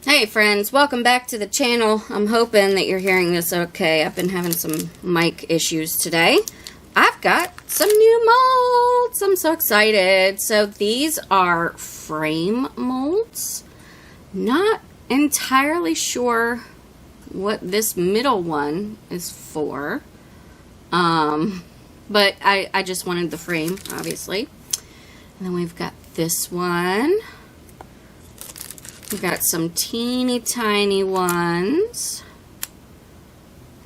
Hey friends, welcome back to the channel. I'm hoping that you're hearing this okay. I've been having some mic issues today. I've got some new molds. I'm so excited. So these are frame molds. Not entirely sure what this middle one is for. But I just wanted the frame, obviously. And then we've got this one. We've got some teeny tiny ones,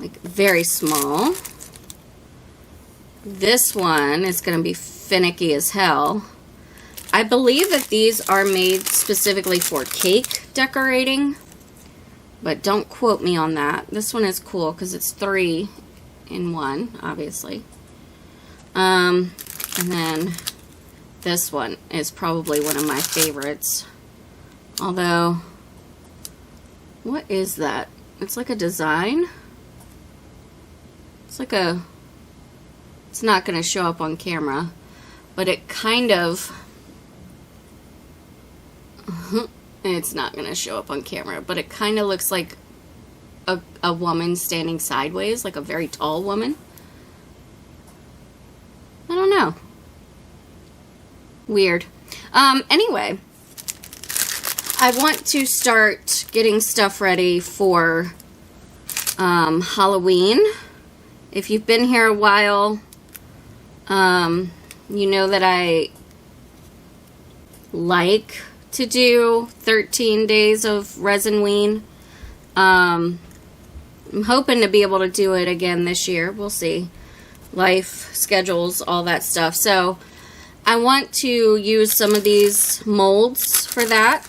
like very small. This one is going to be finicky as hell. I believe that these are made specifically for cake decorating, but don't quote me on that. This one is cool because it's 3 in 1, obviously. And then this one is probably one of my favorites. Although, what is that? It's like a design. It's like a, it's not going to show up on camera, but it kind of, it's not going to show up on camera, but it kind of looks like a woman standing sideways, like a very tall woman. I don't know. Weird. Anyway. I want to start getting stuff ready for Halloween. If you've been here a while, you know that I like to do 13 days of Resinween. I'm hoping to be able to do it again this year. We'll see. Life, schedules, all that stuff. So I want to use some of these molds for that.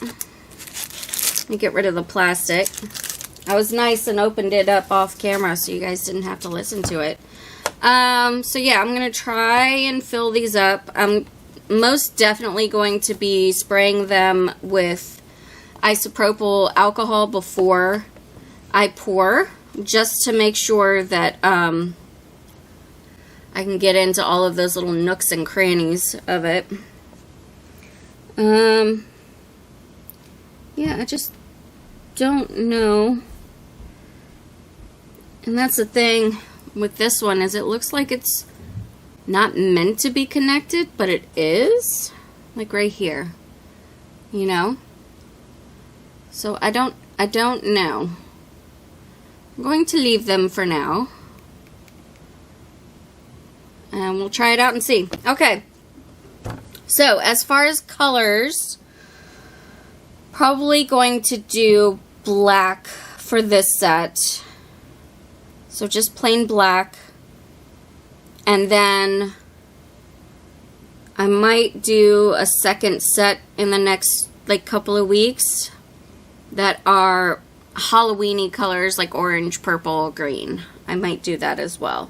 Let me get rid of the plastic. I was nice and opened it up off camera so you guys didn't have to listen to it. So yeah, I'm going to try and fill these up. I'm most definitely going to be spraying them with isopropyl alcohol before I pour, just to make sure that I can get into all of those little nooks and crannies of it. Yeah, I just don't know. And that's the thing with this one, is it looks like it's not meant to be connected, but it is. Like right here. You know? So I don't know. I'm going to leave them for now. And we'll try it out and see. Okay. So, as far as colors, probably going to do black for this set. So just plain black. And then I might do a second set in the next like couple of weeks that are Halloween-y colors like orange, purple, green. I might do that as well.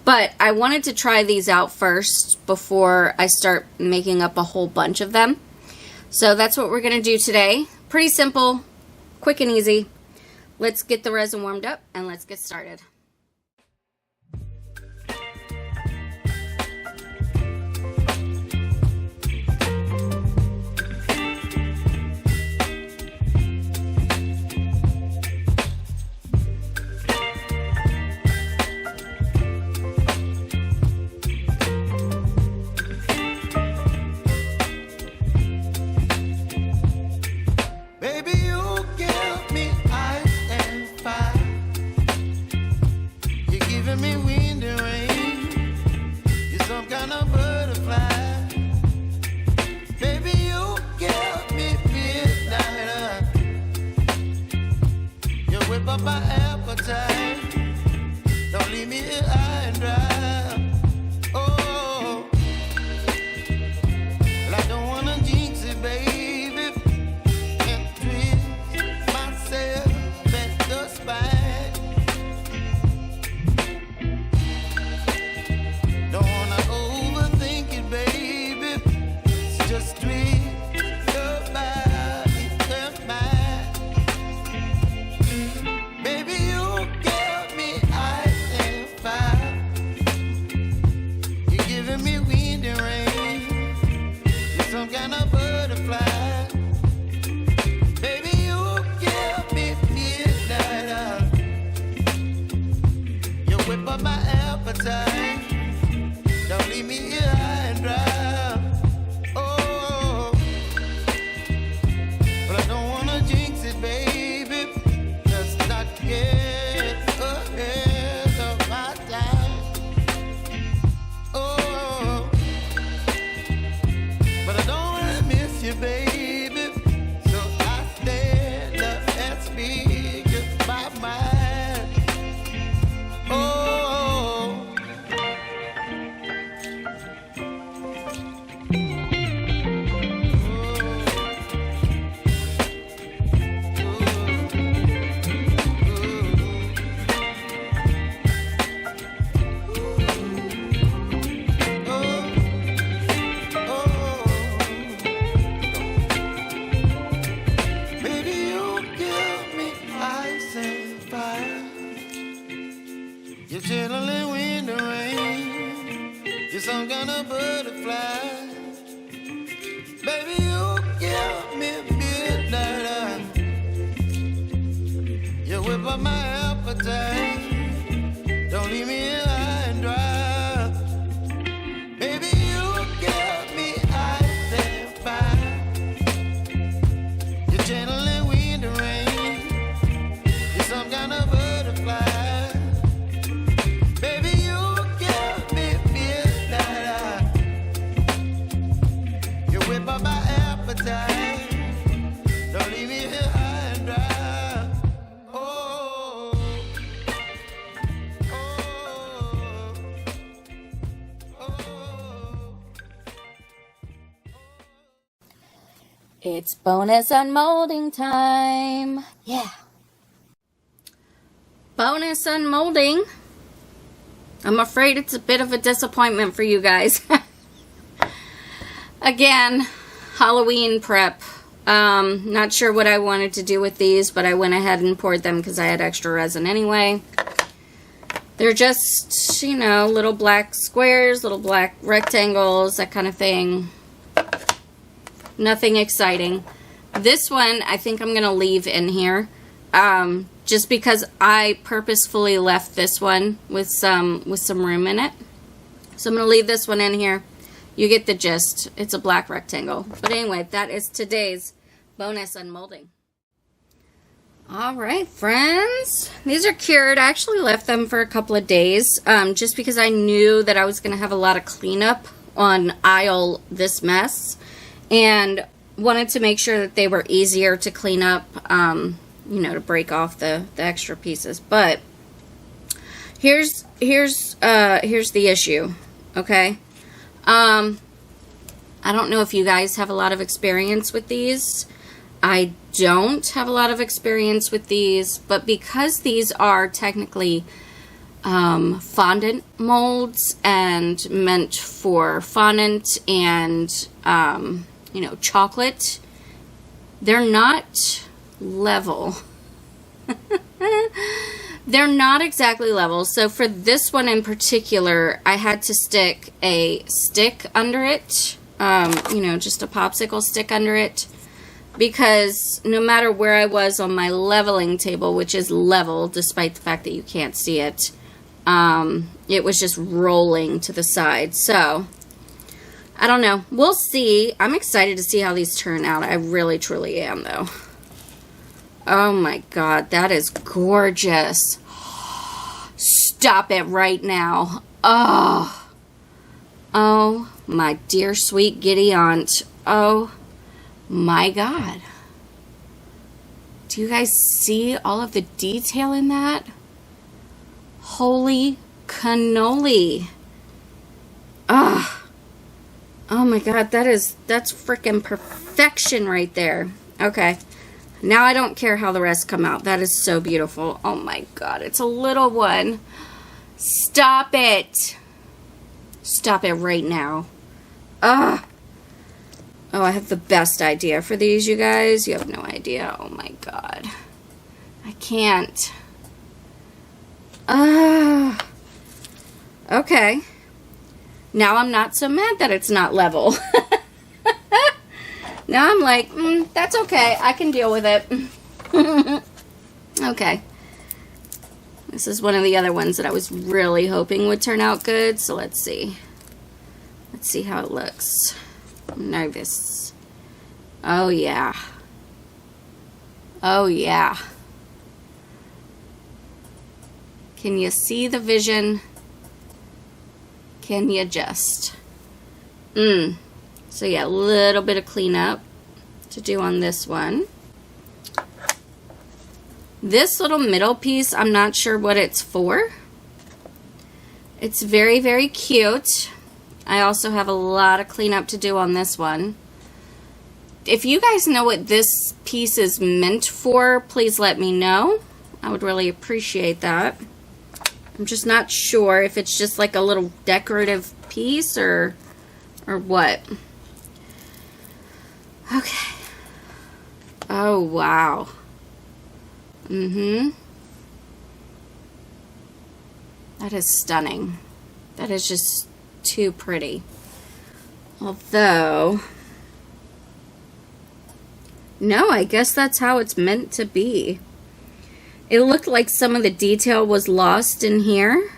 But I wanted to try these out first before I start making up a whole bunch of them. So that's what we're going to do today. Pretty simple, quick and easy. Let's get the resin warmed up and let's get started. My appetite, don't leave me here high and dry. Oh, well, I don't wanna jinx it, baby, and twist myself at the spine. Don't wanna overthink it, baby. It's just twist your body and mine. Baby, appetite. Don't leave me here high and dry. Baby, you give me ice and fire. You're channeling wind and rain. You're some kind of butterfly. Baby, you give me midnight. You whip up my appetite. Don't leave me here high and dry. Oh, oh, oh. It's bonus unmolding time. Yeah. Bonus unmolding. I'm afraid it's a bit of a disappointment for you guys. Again, Halloween prep. Not sure what I wanted to do with these, but I went ahead and poured them because I had extra resin anyway. They're just, you know, little black squares, little black rectangles, that kind of thing. Nothing exciting. This one, I think I'm going to leave in here. Just because I purposefully left this one with some room in it. So I'm going to leave this one in here. You get the gist. It's a black rectangle. But anyway, that is today's bonus unmolding. Alright, friends. These are cured. I actually left them for a couple of days. Just because I knew that I was going to have a lot of cleanup on aisle this mess. And wanted to make sure that they were easier to clean up. You know, to break off the extra pieces. But here's the issue. Okay. I don't know if you guys have a lot of experience with these. I don't have a lot of experience with these, but because these are technically fondant molds and meant for fondant and you know, chocolate, they're not level. They're not exactly level. So for this one in particular, I had to stick a stick under it, you know, just a popsicle stick under it, because no matter where I was on my leveling table, which is level despite the fact that you can't see it, it was just rolling to the side. So I don't know. We'll see. I'm excited to see how these turn out. I really truly am, though. Oh my God, that is gorgeous. Stop it right now. Oh. Oh my dear sweet giddy aunt. Oh my God. Do you guys see all of the detail in that? Holy cannoli. Ugh. Oh my God, that's freaking perfection right there. Okay. Now I don't care how the rest come out. That is so beautiful. Oh my God, it's a little one. Stop it. Stop it right now. Ugh. Oh, I have the best idea for these, you guys. You have no idea. Oh my God. I can't. Ugh. Okay. Now I'm not so mad that it's not level. Now I'm like, that's okay. I can deal with it. Okay. This is one of the other ones that I was really hoping would turn out good. So let's see. Let's see how it looks. I'm nervous. Oh, yeah. Oh, yeah. Can you see the vision? Can you just? So yeah, a little bit of cleanup to do on this one. This little middle piece, I'm not sure what it's for. It's very, very cute. I also have a lot of cleanup to do on this one. If you guys know what this piece is meant for, please let me know. I would really appreciate that. I'm just not sure if it's just like a little decorative piece or what. Okay. Oh, wow. That is stunning. That is just too pretty. Although, no, I guess that's how it's meant to be. It looked like some of the detail was lost in here,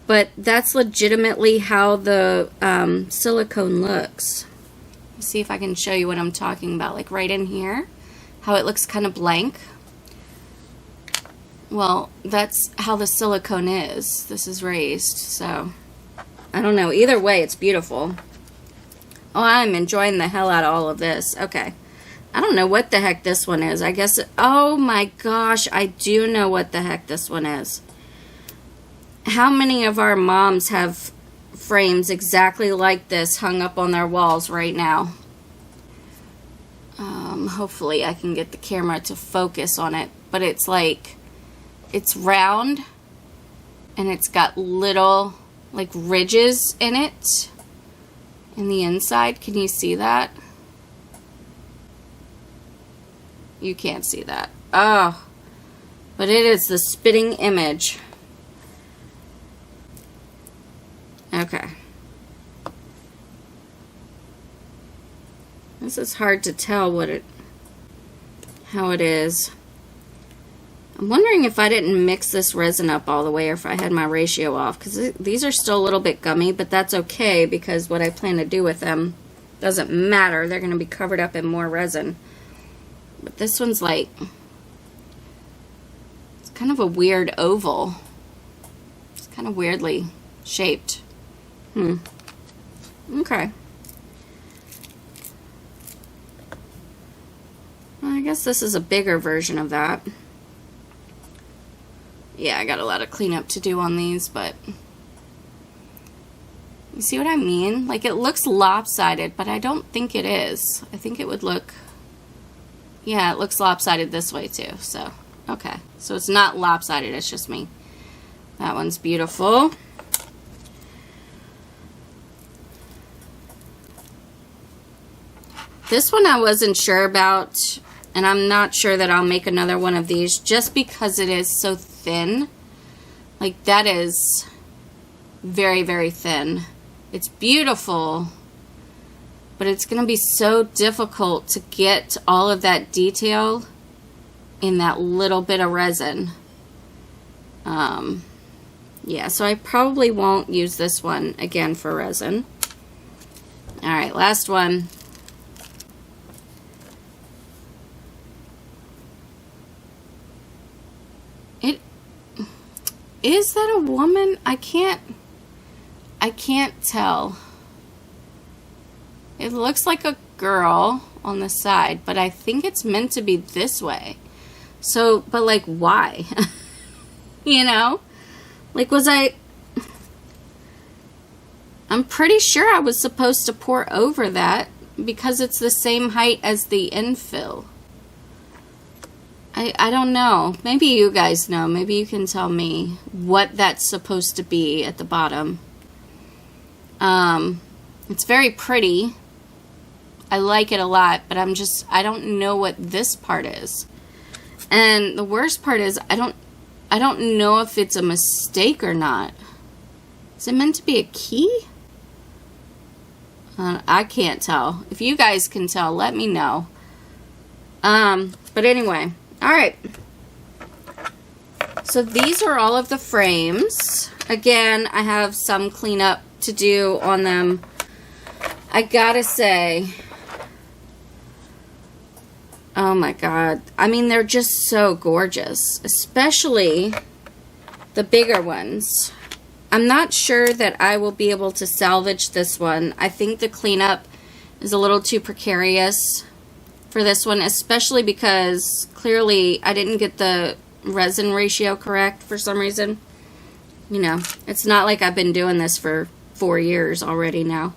but that's legitimately how the silicone looks. Let's see if I can show you what I'm talking about, like right in here, how it looks kind of blank. Well, that's how the silicone is. This is raised, so I don't know. Either way, it's beautiful. Oh, I'm enjoying the hell out of all of this. Okay. I don't know what the heck this one is. I guess, oh my gosh, I do know what the heck this one is. How many of our moms have frames exactly like this hung up on their walls right now? Hopefully I can get the camera to focus on it, but it's like, it's round and it's got little like ridges in it in the inside. Can you see that? You can't see that. Oh, but it is the spitting image. Okay. This is hard to tell how it is. I'm wondering if I didn't mix this resin up all the way or if I had my ratio off, because these are still a little bit gummy, but that's okay because what I plan to do with them doesn't matter. They're going to be covered up in more resin. But this one's like, it's kind of a weird oval. It's kind of weirdly shaped. Okay. Well, I guess this is a bigger version of that. Yeah, I got a lot of cleanup to do on these, but you see what I mean? Like, it looks lopsided, but I don't think it is. I think it would look, yeah, it looks lopsided this way too, so, okay. So it's not lopsided, it's just me. That one's beautiful. This one I wasn't sure about, and I'm not sure that I'll make another one of these just because it is so thin. Like, that is very, very thin. It's beautiful, but it's going to be so difficult to get all of that detail in that little bit of resin. Yeah, so I probably won't use this one again for resin. Alright, last one. Is that a woman? I can't tell. It looks like a girl on the side, but I think it's meant to be this way. So, but like, why? You know? Like, I'm pretty sure I was supposed to pour over that because it's the same height as the infill. I don't know. Maybe you guys know. Maybe you can tell me what that's supposed to be at the bottom. It's very pretty. I like it a lot, but I don't know what this part is. And the worst part is I don't know if it's a mistake or not. Is it meant to be a key? I can't tell. If you guys can tell, let me know. But anyway. Alright, so these are all of the frames. Again, I have some cleanup to do on them. I gotta say, oh my god, I mean, they're just so gorgeous, especially the bigger ones. I'm not sure that I will be able to salvage this one. I think the cleanup is a little too precarious for this one, especially because clearly I didn't get the resin ratio correct for some reason. You know, it's not like I've been doing this for 4 years already now.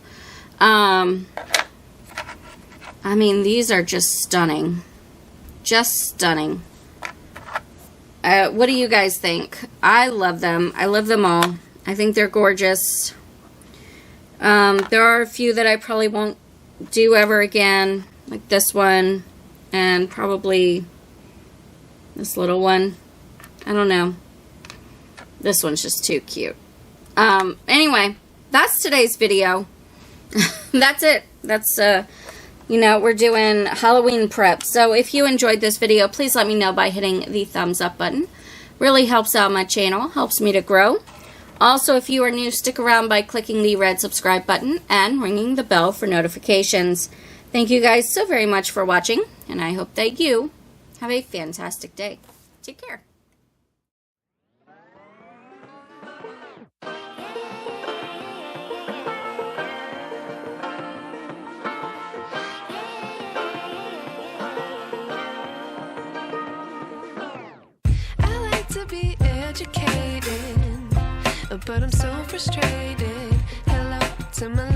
I mean, these are just stunning. Just stunning. What do you guys think? I love them. I love them all. I think they're gorgeous. There are a few that I probably won't do ever again. Like this one, and probably this little one. I don't know. This one's just too cute. Anyway, that's today's video. That's it. That's You know, we're doing Halloween prep. So if you enjoyed this video, please let me know by hitting the thumbs up button. Really helps out my channel, helps me to grow. Also, if you are new, stick around by clicking the red subscribe button and ringing the bell for notifications. Thank you guys so very much for watching, and I hope that you have a fantastic day. Take care. Be educated, but I'm so frustrated. Hello to my